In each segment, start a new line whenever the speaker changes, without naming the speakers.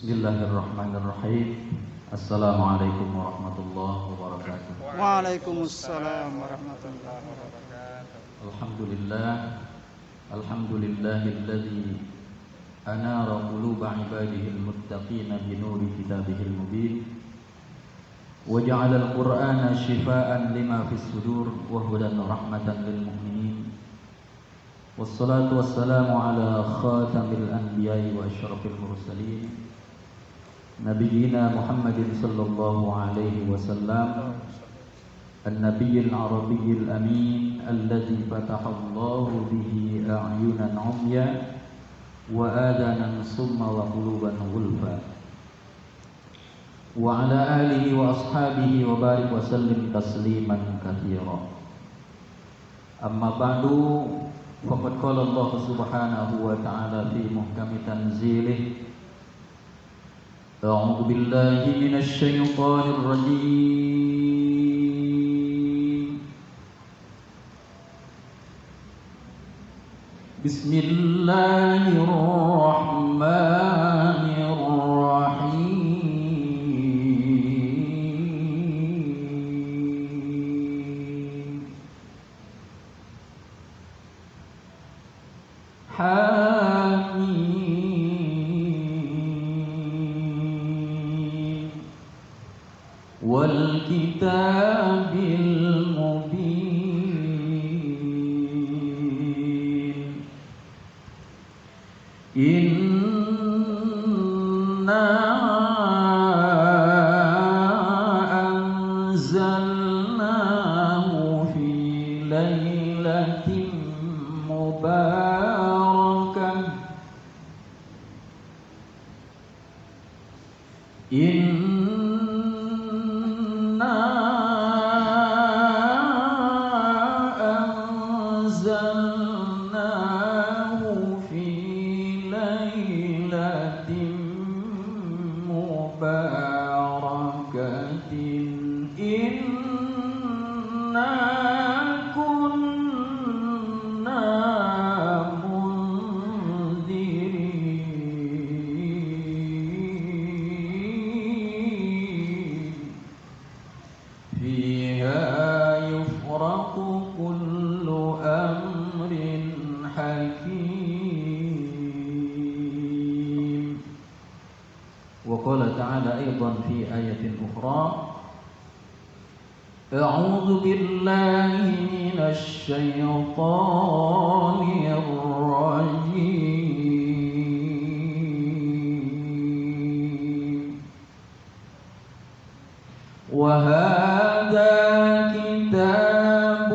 Bismillahirrahmanirrahim. Assalamualaikum warahmatullahi wabarakatuh.
Waalaikumsalam warahmatullahi wabarakatuh.
Alhamdulillahilladzi anara quluba ibadihil muttaqina binuri kitabihil mubin wa ja'alal qur'ana shifaa'an lima fis sudur wa hudan rahmatan lil mu'minin. Wassalatu wassalamu ala khatamil anbiya'i wa asyrafil mursalin Nabiyyina Muhammadin sallallahu alaihi wasallam An-Nabiyyil Arabiyyil Amin Alladhi fatahallahu bihi a'yunan umya Wa adanan summa wa quluban ghulfa Wa ala alihi wa ashabihi wa barik wa sallim tasliman kathira Amma ba'du Faqad qala Allah subhanahu wa ta'ala fi muhkami tanzilih أعوذ بالله من الشيطان الرجيم بسم الله الرحمن الرحيم والكتاب المبين إنا أنزلناه في ليلة مباركة أعوذ بالله من الشيطان الرجيم وهذا كتاب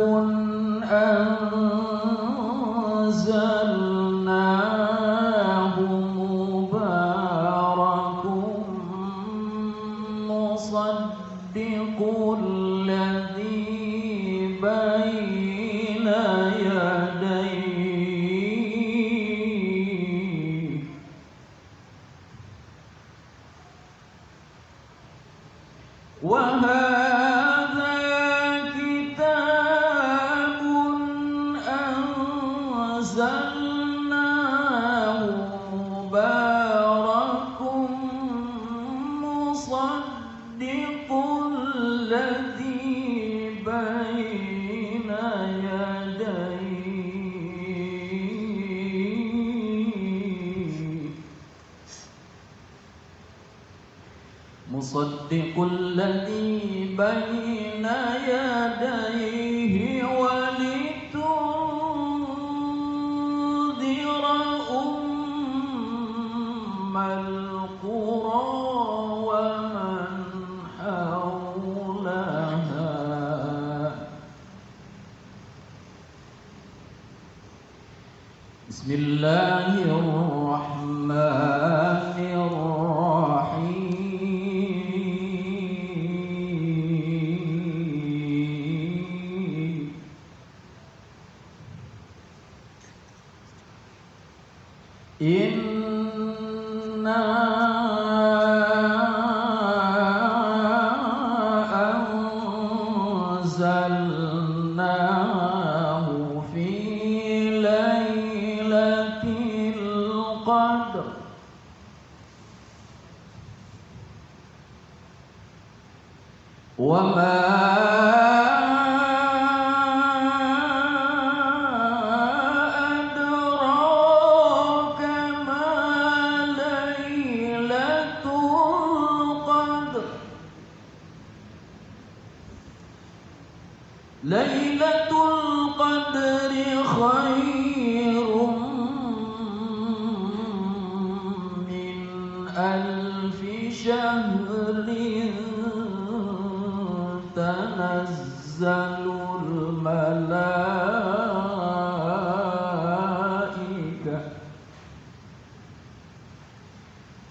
أنزلناه مبارك مصدق مصدق الذي بين يديه ولتنذر أم القرى ومن حولها بسم الله الرحمن الرحيم إنا أنزلناه في ليلة وما أدراك ما ليلة القدر ليلة القدر خير من ألف شهر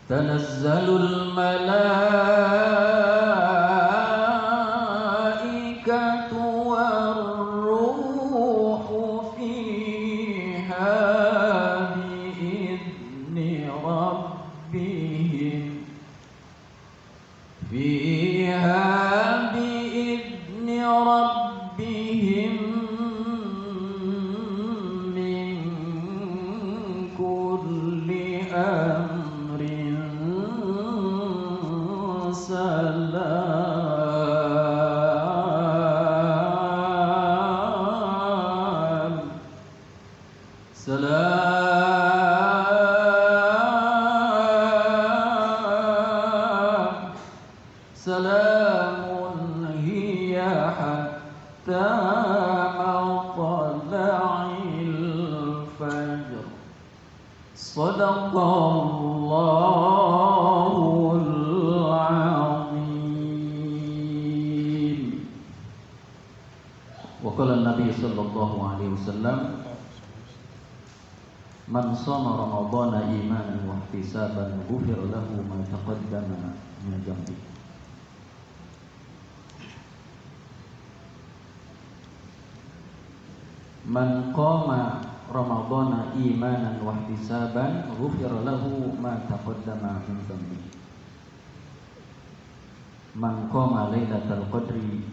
تنزل الملائكة والروح فيها بإذن ربهم من كل أمر سلام هي حتى مطلع الفجر صدق الله العظيم. وقال النبي صلى الله عليه وسلم من صام رمضان إيمانا واحتسابا غفر له ما تقدم من ذنبه. Man qama ramadhana imanan wa ihtisaban ghufira lahu ma taqaddama min dhanbi. Man qama lailatal qadri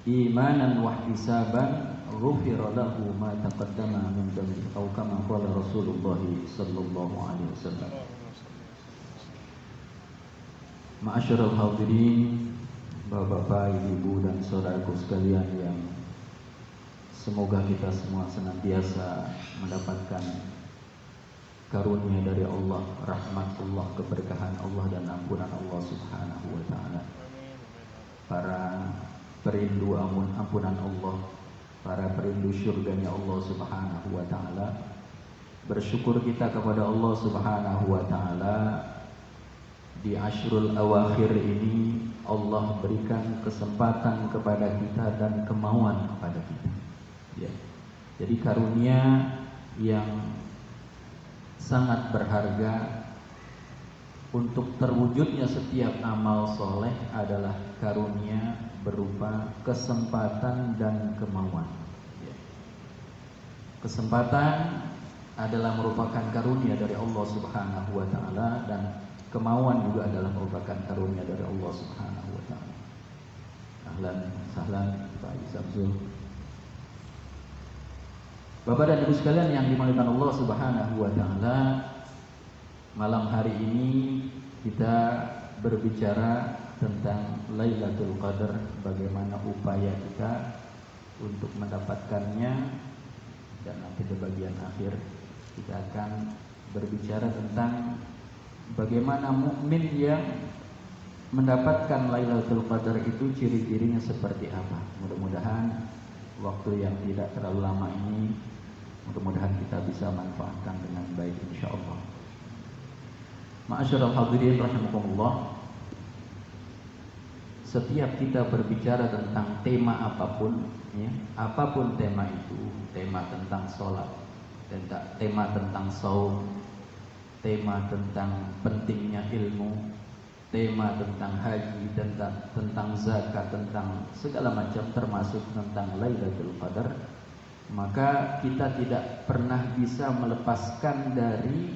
imanan wa ihtisaban ghufira lahu ma taqaddama min dhanbi. Atau kama qala Rasulullah sallallahu alaihi wasallam. Ma'asyiral hadirin, Bapak-bapak, Ibu dan saudaraku sekalian yang semoga kita semua senantiasa mendapatkan karunia dari Allah, rahmat Allah, keberkahan Allah dan ampunan Allah Subhanahu wa taala. Para perindu ampunan Allah, para perindu syurganya Allah Subhanahu wa taala, bersyukur kita kepada Allah Subhanahu wa taala di Ashrul Awakhir ini Allah berikan kesempatan kepada kita dan kemauan kepada kita. Ya. Jadi karunia yang sangat berharga untuk terwujudnya setiap amal soleh adalah karunia berupa kesempatan dan kemauan. Ya. Kesempatan adalah merupakan karunia dari Allah Subhanahu wa taala dan kemauan juga adalah merupakan karunia dari Allah Subhanahu wa taala. Ahlan sahlan Pak Samsul. Bapak dan Ibu sekalian yang dimuliakan Allah Subhanahu wa taala, malam hari ini kita berbicara tentang Lailatul Qadar, bagaimana upaya kita untuk mendapatkannya, dan nanti di bagian akhir kita akan berbicara tentang bagaimana mukmin yang mendapatkan Lailatul Qadar itu ciri-cirinya seperti apa. Mudah-mudahan waktu yang tidak terlalu lama ini, mudah-mudahan kita bisa manfaatkan dengan baik insyaallah. Ma'asyiral hadirin rahimakumullah, setiap kita berbicara tentang tema apapun, ya, apapun tema itu, tema tentang sholat, tema tentang saum, tema tentang pentingnya ilmu, tema tentang haji, tentang zakat, tentang segala macam termasuk tentang Lailatul Qadar, maka kita tidak pernah bisa melepaskan dari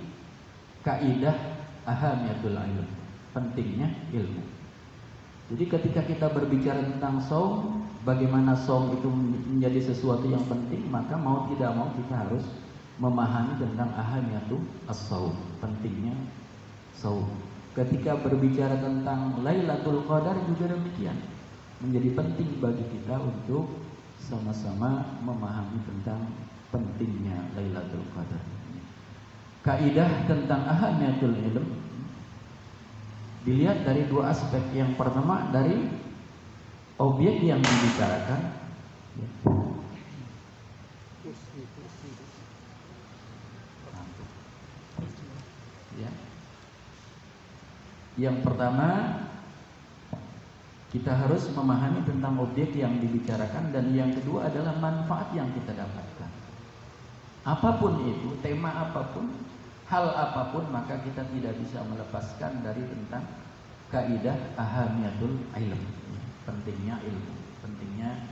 kaidah ahamiyatul ilm, pentingnya ilmu. Jadi ketika kita berbicara tentang saum, bagaimana saum itu menjadi sesuatu yang penting, maka mau tidak mau kita harus memahami tentang ahamiyatul as-saum, pentingnya saum. Ketika berbicara tentang Lailatul Qadar juga demikian. menjadi penting bagi kita untuk sama-sama memahami tentang pentingnya Lailatul Qadar. Kaidah tentang ahamiyatul ilm dilihat dari dua aspek. Yang pertama dari objek yang dibicarakan, ya. Yang pertama, kita harus memahami tentang objek yang dibicarakan, dan yang kedua adalah manfaat yang kita dapatkan. Apapun itu, tema apapun, hal apapun, maka kita tidak bisa melepaskan dari tentang kaidah ahamiyatul ilm, pentingnya ilmu, pentingnya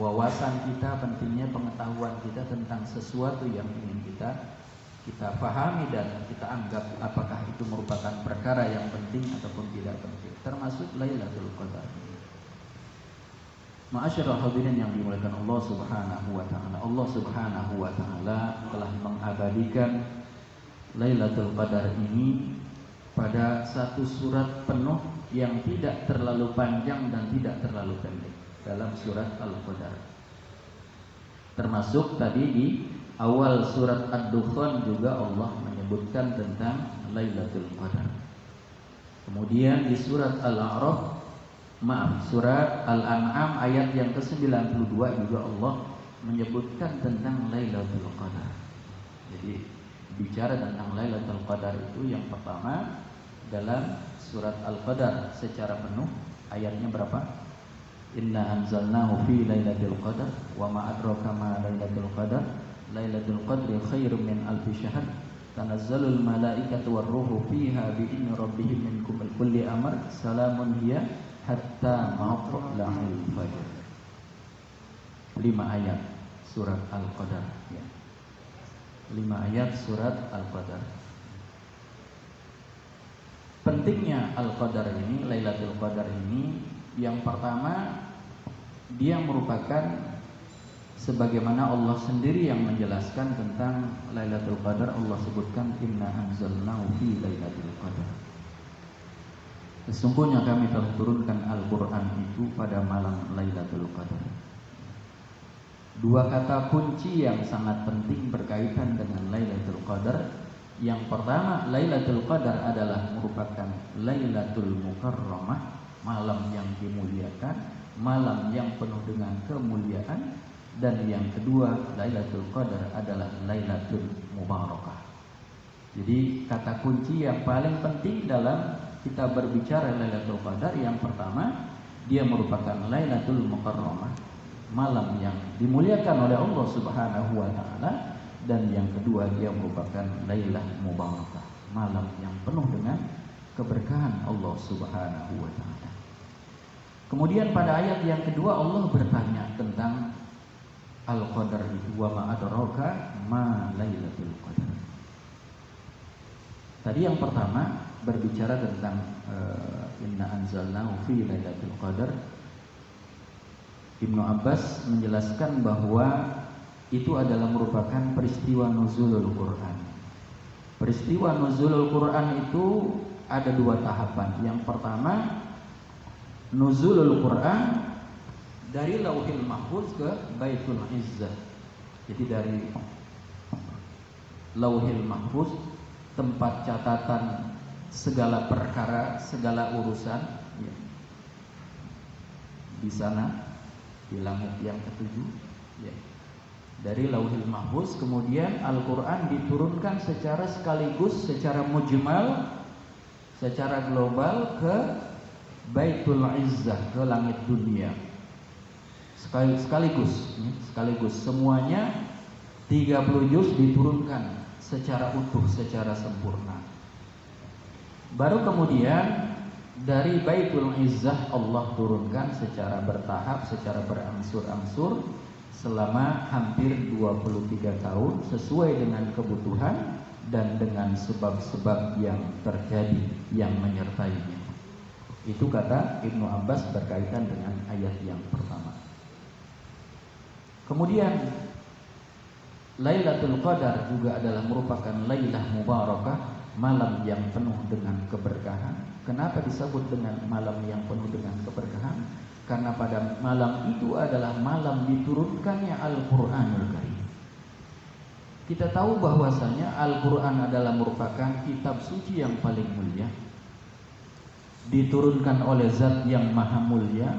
wawasan kita, pentingnya pengetahuan kita tentang sesuatu yang ingin kita pahami dan kita anggap apakah itu merupakan perkara yang penting ataupun tidak penting, termasuk Lailatul Qadar. Ma'asyiral hadirin yang dimuliakan Allah Subhanahu wa taala. Allah Subhanahu wa taala telah mengabadikan Lailatul Qadar ini pada satu surat penuh yang tidak terlalu panjang dan tidak terlalu pendek, dalam surat Al-Qadar. Termasuk tadi di awal surat Ad-Dukhan juga Allah menyebutkan tentang Lailatul Qadar. Kemudian di surat surat Al-An'am ayat yang ke-92 juga Allah menyebutkan tentang Lailatul Qadar. Jadi bicara tentang Lailatul Qadar itu yang pertama dalam surat Al-Qadar secara penuh, ayatnya berapa? Inna anzalnahu fi lailatul qadar wa ma adraka ma lailatul qadar lailatul qadri khairum min alfi syahr tanazzalul malaikatu warruhu fiha bi idzni rabbihim min kulli amr salamun hiya hatta matla'il fajr. 5 ayat surat Al-Qadar, ya. 5 ayat surat Al-Qadar. Pentingnya Al-Qadar ini, Lailatul Qadar ini, yang pertama dia merupakan sebagaimana Allah sendiri yang menjelaskan tentang Lailatul Qadar. Allah sebutkan inna anzalnahu fi lailatul qadar. Sesungguhnya kami telah turunkan Al-Quran itu pada malam Lailatul Qadar. Dua kata kunci yang sangat penting berkaitan dengan Lailatul Qadar. Yang pertama, Lailatul Qadar adalah merupakan Lailatul Mukarramah, malam yang dimuliakan, malam yang penuh dengan kemuliaan. Dan yang kedua, Lailatul Qadar adalah Lailatul Mubarakah. Jadi kata kunci yang paling penting dalam kita berbicara Lailatul Qadar, yang pertama, dia merupakan Lailatul Mukarramah, malam yang dimuliakan oleh Allah Subhanahu wa taala. Dan yang kedua, dia merupakan Lailah Mubarakah, malam yang penuh dengan keberkahan Allah Subhanahu wa taala. Kemudian pada ayat yang kedua Allah bertanya tentang Al-Qadar itu, wa ma adraka ma Lailatul Qadar. Tadi yang pertama berbicara tentang inna anzalnahu fi Lailatul Qadar. Ibnu Abbas menjelaskan bahwa itu adalah merupakan peristiwa nuzulul Quran. Peristiwa nuzulul Quran itu ada dua tahapan. Yang pertama, nuzulul Quran dari Lauhil Mahfuz ke Baitul Izzah. Jadi dari Lauhil Mahfuz, tempat catatan segala perkara, segala urusan, ya. Di sana, di langit yang ketujuh, ya. Dari Lauhil Mahfuz, kemudian Al-Quran diturunkan secara sekaligus, secara mujmal, secara global ke Baitul Izzah, ke langit dunia. Sekaligus semuanya 30 juz diturunkan secara utuh, secara sempurna. Baru kemudian dari Baitul Izzah Allah turunkan secara bertahap, secara berangsur-angsur selama hampir 23 tahun sesuai dengan kebutuhan dan dengan sebab-sebab yang terjadi yang menyertainya. Itu kata Ibnu Abbas berkaitan dengan ayat yang pertama. Kemudian Lailatul Qadar juga adalah merupakan Lailah Mubarakah, malam yang penuh dengan keberkahan. Kenapa disebut dengan malam yang penuh dengan keberkahan? Karena pada malam itu adalah malam diturunkannya Al-Qur'anul Karim. Kita tahu bahwasanya Al-Qur'an adalah merupakan kitab suci yang paling mulia, diturunkan oleh Zat yang maha mulia,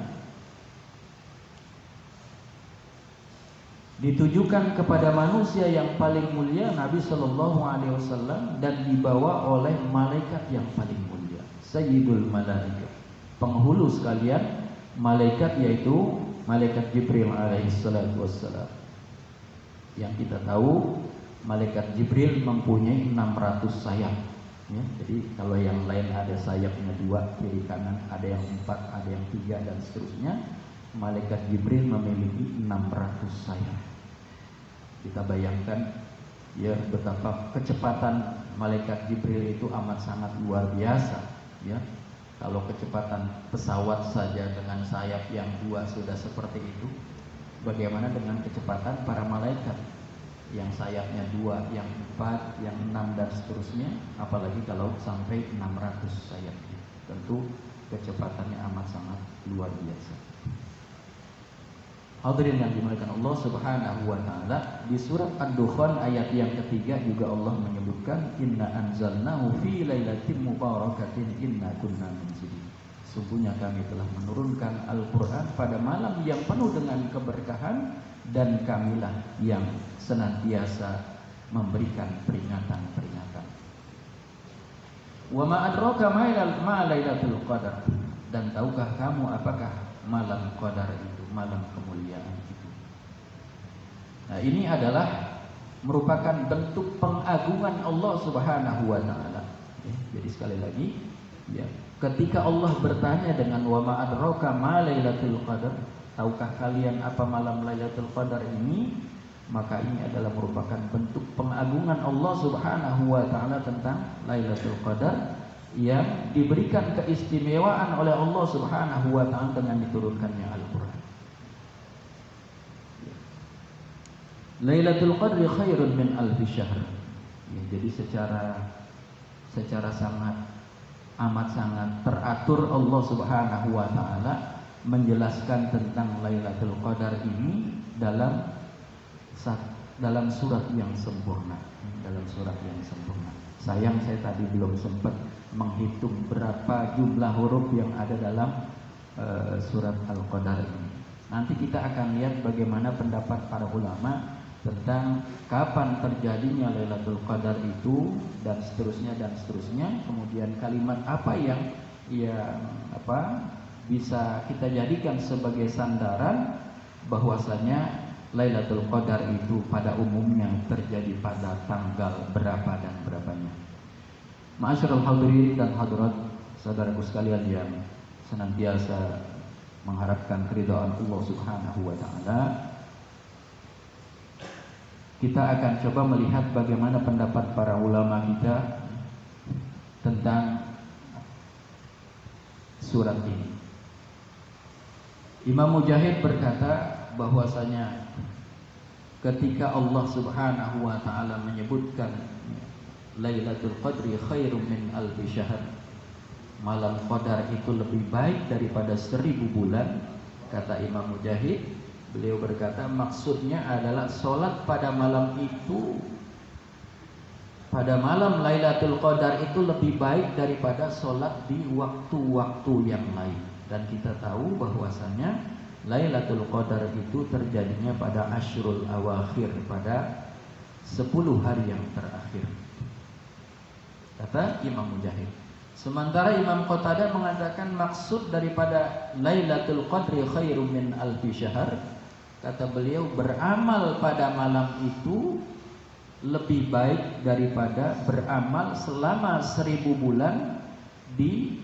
ditujukan kepada manusia yang paling mulia Nabi Shallallahu Alaihi Wasallam, dan dibawa oleh malaikat yang paling mulia, Sayyidul Malaikat, penghulu sekalian malaikat, yaitu malaikat Jibril alaihissalatu wassalam. Yang kita tahu malaikat Jibril mempunyai 600 sayap, ya. Jadi kalau yang lain ada sayapnya 2 kiri kanan, ada yang 4, ada yang 3 dan seterusnya, malaikat Jibril memiliki 600 sayap. Kita bayangkan ya betapa kecepatan malaikat Jibril itu amat sangat luar biasa, ya. Kalau kecepatan pesawat saja dengan sayap yang 2 sudah seperti itu, bagaimana dengan kecepatan para malaikat yang sayapnya 2, yang 4, yang 6 dan seterusnya, apalagi kalau sampai 600 sayapnya. Tentu kecepatannya amat sangat luar biasa. Hadirin yang dimuliakan Allah Subhanahu wa taala, di surat Ad-Dukhan ayat yang ketiga juga Allah menyebutkan inna anzalnahu fi lailatin mubarakatin inna kunna munzilin. Sungguhnya kami telah menurunkan Al-Qur'an pada malam yang penuh dengan keberkahan, dan kamilah yang senantiasa memberikan peringatan-peringatan. Wa ma adraka ma lailatul qadar, dan tahukah kamu apakah malam qadar itu, malam kemuliaan itu. Nah, ini adalah merupakan bentuk pengagungan Allah Subhanahu wa taala. Ya, jadi sekali lagi, ya, ketika Allah bertanya dengan wa ma adraka ma lailatul qadar, tahukah kalian apa malam Lailatul Qadar ini? Maka ini adalah merupakan bentuk pengagungan Allah Subhanahu wa taala tentang Lailatul Qadar yang diberikan keistimewaan oleh Allah Subhanahu wa taala dengan diturunkannya Al-Qur'an. Lailatul Qadri khairun min alfi syahr. Ya, jadi secara sangat amat sangat teratur Allah Subhanahu wa taala menjelaskan tentang Lailatul Qadar ini dalam surat yang sempurna, Sayang saya tadi belum sempat menghitung berapa jumlah huruf yang ada dalam surat Al-Qadar ini. Nanti kita akan lihat bagaimana pendapat para ulama tentang kapan terjadinya Lailatul Qadar itu dan seterusnya, kemudian kalimat apa yang bisa kita jadikan sebagai sandaran bahwasanya Lailatul Qadar itu pada umumnya terjadi pada tanggal berapa dan berapanya. Ma'asyiral hadirin dan hadirat, saudaraku sekalian yang senantiasa mengharapkan keridhaan Allah Subhanahu wa taala, kita akan coba melihat bagaimana pendapat para ulama kita tentang surat ini. Imam Mujahid berkata bahwasanya ketika Allah Subhanahu wa taala menyebutkan Lailatul Qadri khairum min alfi syahr, malam Qadar itu lebih baik daripada 1000 bulan, kata Imam Mujahid, beliau berkata maksudnya adalah sholat pada malam itu, pada malam Lailatul Qadar itu lebih baik daripada sholat di waktu-waktu yang lain. Dan kita tahu bahwasanya Lailatul Qadar itu terjadinya pada Ashrul Awakhir, pada 10 hari yang terakhir, kata Imam Mujahid. Sementara Imam Qatadah mengatakan maksud daripada Lailatul Qadri khairum min alfi syahr, kata beliau beramal pada malam itu lebih baik daripada beramal selama 1000 bulan di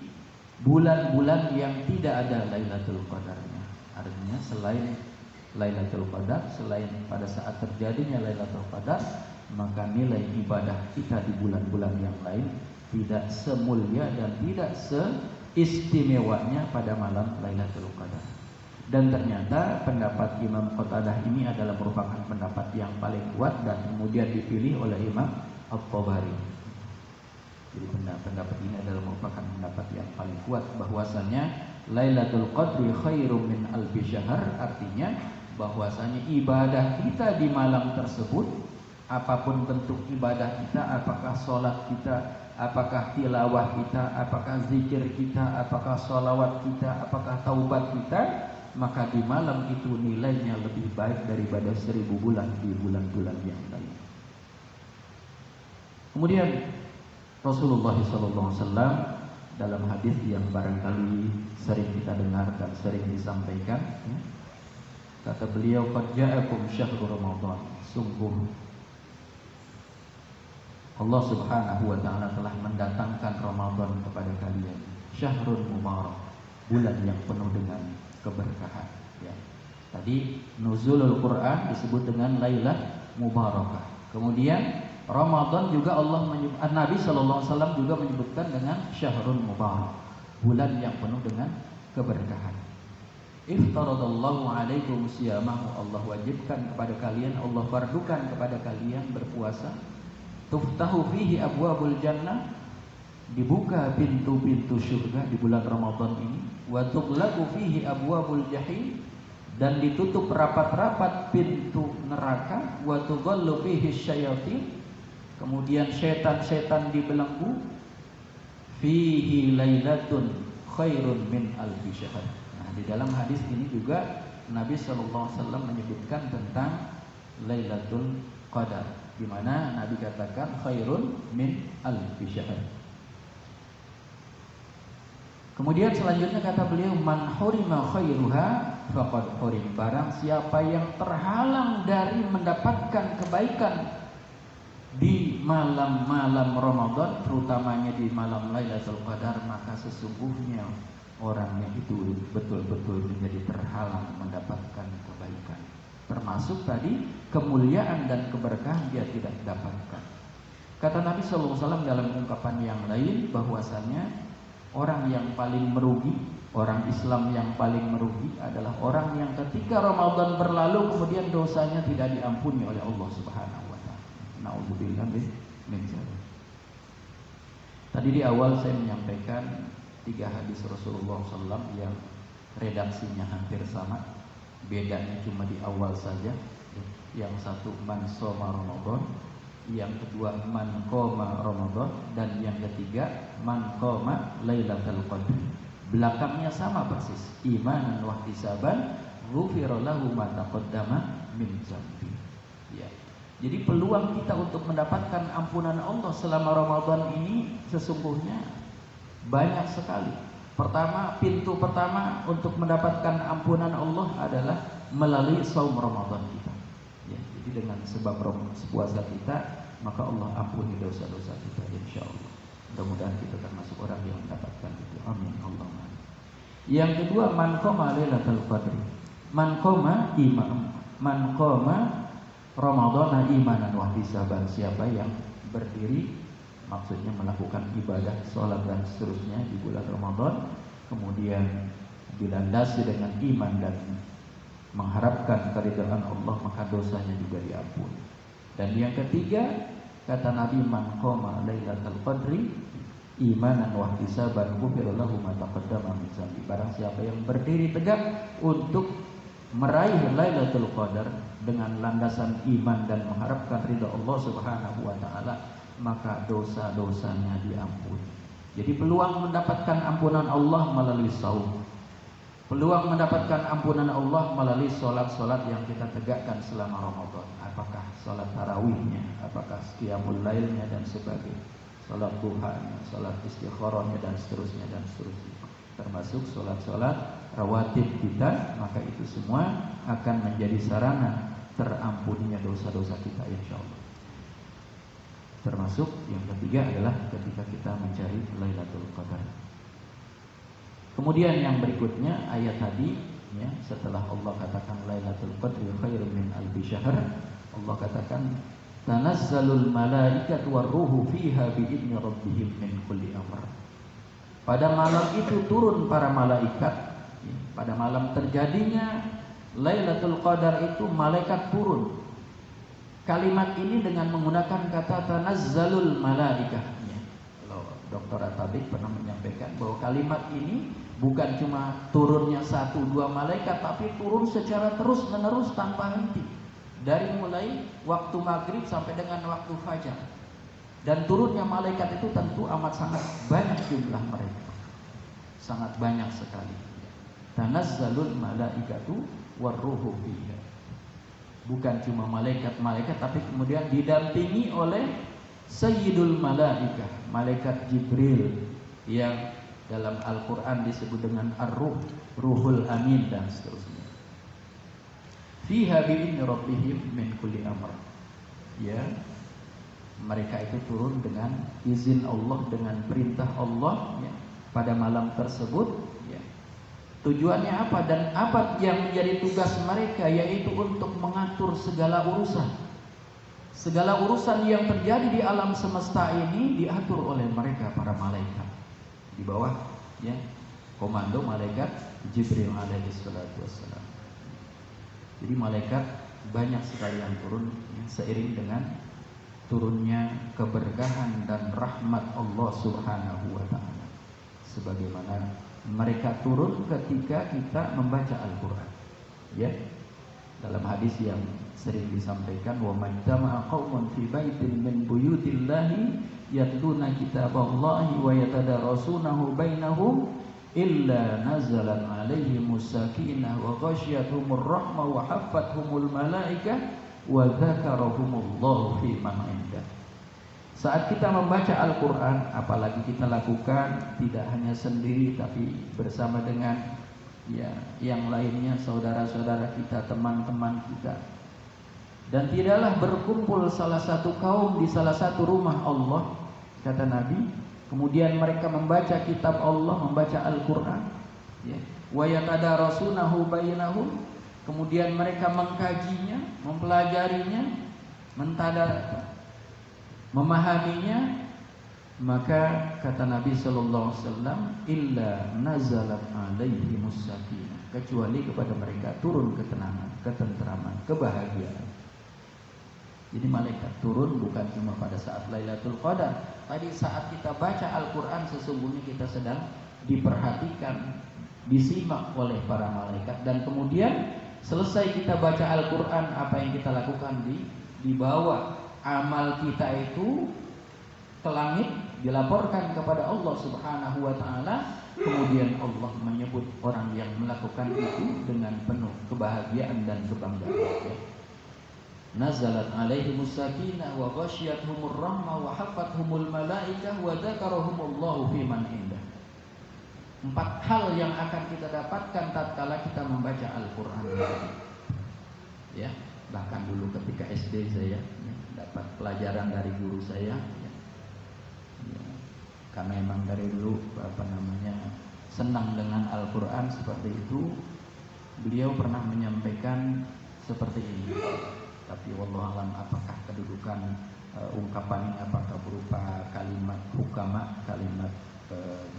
bulan-bulan yang tidak ada Lailatul Qadarnya. Artinya selain Lailatul Qadar, selain pada saat terjadinya Lailatul Qadar, maka nilai ibadah kita di bulan-bulan yang lain tidak semulia dan tidak seistimewanya pada malam Lailatul Qadar. Dan ternyata pendapat Imam Qatadah ini adalah merupakan pendapat yang paling kuat dan kemudian dipilih oleh Imam At-Tabari. Jadi pendapat ini adalah merupakan pendapat yang paling kuat bahwasanya Lailatul Qadri khairum min alfi syahr, artinya bahwasanya ibadah kita di malam tersebut, apapun bentuk ibadah kita, apakah sholat kita, apakah tilawah kita, apakah zikir kita, apakah sholawat kita, apakah taubat kita, maka di malam itu nilainya lebih baik daripada 1000 bulan di bulan-bulan yang lain. Kemudian Rasulullah SAW dalam hadis yang barangkali sering kita dengar dan sering disampaikan, ya, kata beliau, "Qad ja'akum syahrul Ramadan." Sungguh Allah Subhanahu wa taala telah mendatangkan Ramadan kepada kalian. Syahrul mubarak, bulan yang penuh dengan keberkahan, ya. Tadi nuzulul Quran disebut dengan Lailah Mubarakah. Kemudian Ramadan juga Nabi sallallahu alaihi wasallam juga menyebutkan dengan Syahrul Mubarak, bulan yang penuh dengan keberkahan. Iftaradallahu alaikum siyamahu, Allah wajibkan kepada kalian, Allah fardukan kepada kalian berpuasa. Tuftahu fihi abwabul jannah, dibuka pintu-pintu surga di bulan Ramadan ini. Wa tughlaqu fihi abwabul jahim, dan ditutup rapat-rapat pintu neraka. Wa tughallu fihi syayatin, kemudian setan-setan dibelenggu. Fihi lailatun khairun min alfi syahr. Nah, di dalam hadis ini juga Nabi sallallahu alaihi wasallam menyebutkan tentang Lailatul Qadar, di mana Nabi katakan khairun min alfi syahr. Kemudian selanjutnya kata beliau, man hurima khairuha faqad hurim, barang siapa yang terhalang dari mendapatkan kebaikan di malam-malam Ramadan, terutamanya di malam Lailatul Qadar, maka sesungguhnya orangnya itu betul-betul menjadi terhalang mendapatkan kebaikan. Termasuk tadi kemuliaan dan keberkahan dia tidak dapatkan. Kata Nabi SAW dalam ungkapan yang lain bahwasanya orang yang paling merugi, orang Islam yang paling merugi adalah orang yang ketika Ramadan berlalu kemudian dosanya tidak diampuni oleh Allah Subhanahu wa taala. Na'udzubillah min dzalik. Tadi di awal saya menyampaikan 3 hadis Rasulullah SAW yang redaksinya hampir sama, bedanya cuma di awal saja. Yang satu man shoma Ramadan, yang kedua man qoma Ramadan, dan yang ketiga man qoma Lailatul Qadar. Belakangnya sama persis, imanan wa ihtisaban ghufira lahu ma taqaddama min dzambi. Ya. Jadi peluang kita untuk mendapatkan ampunan Allah selama Ramadan ini sesungguhnya banyak sekali. Pertama, pintu pertama untuk mendapatkan ampunan Allah adalah melalui saum Ramadan kita. Ya, jadi dengan sebab puasa kita, maka Allah ampuni dosa-dosa kita, insyaallah. Mudah-mudahan kita termasuk orang yang mendapatkan itu. Amin Allahumma. Yang kedua, man qoma Lailatul Qadri. Man qoma Ramadhana imanan wa ihtisaban, siapa yang berdiri, maksudnya melakukan ibadah, sholat dan seterusnya di bulan Ramadan, kemudian dilandasi dengan iman dan mengharapkan keridhaan Allah, maka dosanya juga diampuni. Dan yang ketiga, kata Nabi, man qoma Lailatul Qadri imanan wa ihtisaban ghufira lahu ma taqaddama min dzambi. Barang siapa yang berdiri tegak untuk meraih Lailatul Qadar dengan landasan iman dan mengharapkan ridha Allah Subhanahu wa taala, maka dosa-dosanya diampuni. Jadi peluang mendapatkan ampunan Allah melalui saum. Peluang mendapatkan ampunan Allah melalui sholat-sholat yang kita tegakkan selama Ramadan. Apakah sholat tarawihnya, apakah qiyamul lailnya dan sebagainya, sholat duhanya, sholat istikharahnya dan seterusnya dan seterusnya. Termasuk sholat-sholat rawatib kita, maka itu semua akan menjadi sarana terampuninya dosa-dosa kita, insyaallah. Termasuk yang ketiga adalah ketika kita mencari Lailatul Qadar. Kemudian yang berikutnya ayat tadi, ya, setelah Allah katakan Lailatul Qadri khairun min alfi syahr, Allah katakan tanazzalul malaikatu warruhu fiha biidzni rabbihim min kulli amr. Pada malam itu turun para malaikat, ya, pada malam terjadinya Lailatul Qadar itu malaikat turun. Kalimat ini dengan menggunakan kata tanazzalul malaikah. Dr. Atabik pernah menyampaikan bahwa kalimat ini bukan cuma turunnya 1-2 malaikat, tapi turun secara terus menerus tanpa henti, dari mulai waktu maghrib sampai dengan waktu fajar. Dan turunnya malaikat itu tentu amat sangat banyak jumlah mereka, sangat banyak sekali. Tanazzalul malaikatu warruhu fiha. Bukan cuma malaikat-malaikat, tapi kemudian didampingi oleh Sayyidul Malaikah, Malaikat Jibril, yang dalam Al-Quran disebut dengan Ar-Ruh, Ruhul Amin, dan seterusnya. Fiha bi'idni rabbihim min kulli amr. Ya, mereka itu turun dengan izin Allah, dengan perintah Allah, ya, pada malam tersebut. Ya. Tujuannya apa dan apa yang menjadi tugas mereka, yaitu untuk mengatur segala urusan. Segala urusan yang terjadi di alam semesta ini diatur oleh mereka para malaikat di bawah, ya, komando malaikat Jibril alaihi salatu wassalam. Jadi malaikat banyak sekali yang turun, ya, seiring dengan turunnya keberkahan dan rahmat Allah Subhanahu wa taala. Sebagaimana mereka turun ketika kita membaca Al-Qur'an. Ya. Dalam hadis yang sering disampaikan, wa majtama'a qaumun fi baitin min buyutillahi yatluna kitaballahi wa yatadarasunahu bainahum illa nazalat alaihimus sakinah wa ghasyiyatuhumur rahmah wa haffathumul malaikah wa dzakarahumullahu fi man indah. Saat kita membaca Al-Qur'an, apalagi kita lakukan tidak hanya sendiri tapi bersama dengan, ya, yang lainnya, saudara-saudara kita, teman-teman kita. Dan tidaklah berkumpul salah satu kaum di salah satu rumah Allah, kata Nabi, kemudian mereka membaca kitab Allah, membaca Al-Quran, ya, wa yatadarasunahu bainahum, kemudian mereka mengkajinya, mempelajarinya, memahaminya, maka kata Nabi sallallahu alaihi wasallam, illa nazalat alaihimus sakinah, kecuali kepada mereka turun ketenangan, ketenteraman, kebahagiaan. Jadi malaikat turun bukan cuma pada saat Lailatul Qadar. Tadi saat kita baca Al-Qur'an sesungguhnya kita sedang diperhatikan, disimak oleh para malaikat, dan kemudian selesai kita baca Al-Qur'an, apa yang kita lakukan, dibawa amal kita itu ke langit, dilaporkan kepada Allah Subhanahu wa taala, kemudian Allah menyebut orang yang melakukan itu dengan penuh kebahagiaan dan kebanggaan. Nazalat alaihimus sakinah wa ghasyiyatuhumur rahmah wa haffathumul malaikah wa dzakarahumullahu fi man indah. 4 hal yang akan kita dapatkan tatkala kita membaca Al-Qur'an. Ya, bahkan dulu ketika SD saya, ya, dapat pelajaran dari guru saya, ya. Karena memang dari dulu senang dengan Al-Quran seperti itu, beliau pernah menyampaikan seperti ini. Tapi wallahualam apakah kedudukan ungkapan ini apakah berupa kalimat hukama, kalimat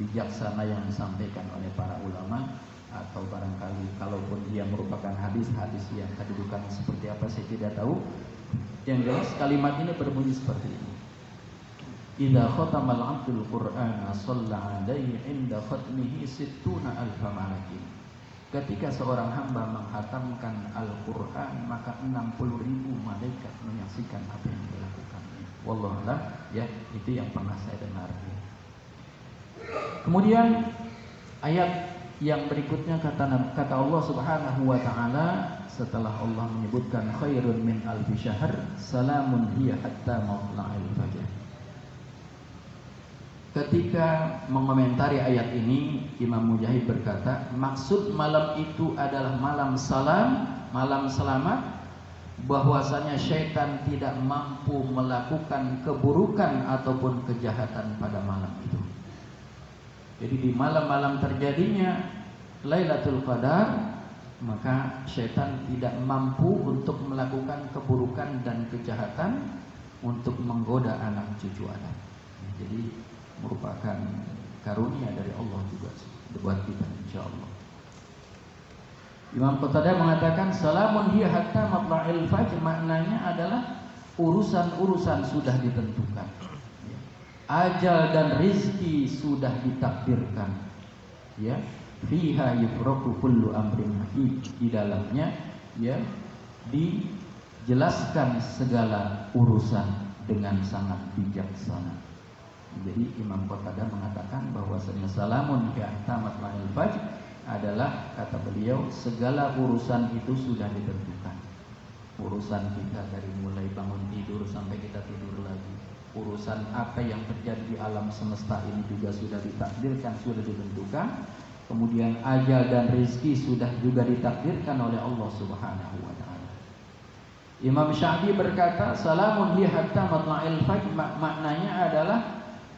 bijaksana yang disampaikan oleh para ulama, atau barangkali kalaupun dia merupakan hadis-hadis yang kedudukan seperti apa saya tidak tahu. Yang jelas kalimat ini berbunyi seperti ini. Idza khatamal 'abdul Qur'ana shalla 'alaihi 'inda khatmihi 60 alfa malakin. Ketika seorang hamba menghatamkan Al-Qur'an, maka 60.000 malaikat menyaksikan apa yang dilakukan. Wallahu a'lam, ya, itu yang pernah saya dengar. Kemudian ayat yang berikutnya kata Allah Subhanahu wa taala, setelah Allah menyebutkan khairun min alfi syahr, salamun hiya hatta matla'il fajr. Ketika mengomentari ayat ini, Imam Mujahid berkata, maksud malam itu adalah malam salam, malam selamat, bahwasanya syaitan tidak mampu melakukan keburukan ataupun kejahatan pada malam itu. Jadi di malam-malam terjadinya Lailatul Qadar, maka syaitan tidak mampu untuk melakukan keburukan dan kejahatan untuk menggoda anak cucu Adam. Jadi merupakan karunia dari Allah juga buat kita, insyaallah. Imam Qatadah mengatakan salamun hiya hatta matla'il fajr, maknanya adalah urusan-urusan sudah ditentukan. ajal dan rizki sudah ditakdirkan. Ya, fiha yufraqu kullu amrin hakim. Di dalamnya ya dijelaskan segala urusan dengan sangat bijaksana. Jadi Imam Qatadah mengatakan bahwasanya salamun fi ahtamat ma'il fajr adalah, kata beliau, segala urusan itu sudah ditentukan. Urusan kita dari mulai bangun tidur sampai kita tidur lagi. Urusan apa yang terjadi di alam semesta ini juga sudah ditakdirkan, sudah ditentukan. Kemudian ajal dan rezeki sudah juga ditakdirkan oleh Allah Subhanahu wa taala. Imam Syafi'i berkata, salamun hi hatta matla'il fajr, maknanya adalah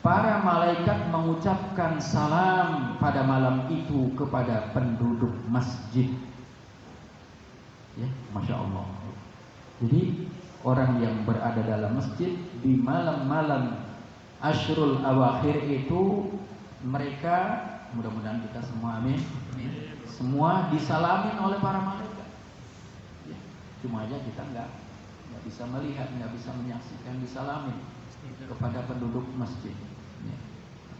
para malaikat mengucapkan salam pada malam itu kepada penduduk masjid. Ya, Masya Allah. Jadi orang yang berada dalam masjid di malam-malam Ashrul Awakhir itu, mereka, mudah-mudahan kita semua amin, semua disalamin oleh para malaikat. Ya, cuma aja kita nggak bisa melihat, nggak bisa menyaksikan disalamin kepada penduduk masjid. Ya.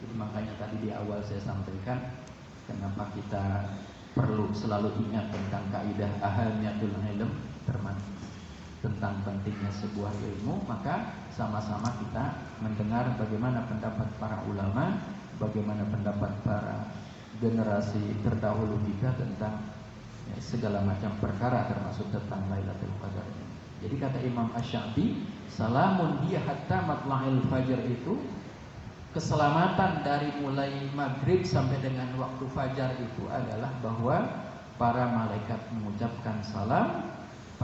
Jadi makanya tadi di awal saya sampaikan kenapa kita perlu selalu ingat tentang kaidah ahamiyatul ilm, tentang pentingnya sebuah ilmu. Maka sama-sama kita mendengar bagaimana pendapat para ulama, bagaimana pendapat para generasi terdahulu kita tentang segala macam perkara, termasuk tentang Lailatul Qadar. Jadi kata Imam Asy-Syafi'i, salamun hiya hatta matla'il fajr itu, keselamatan dari mulai maghrib sampai dengan waktu fajar itu adalah bahwa para malaikat mengucapkan salam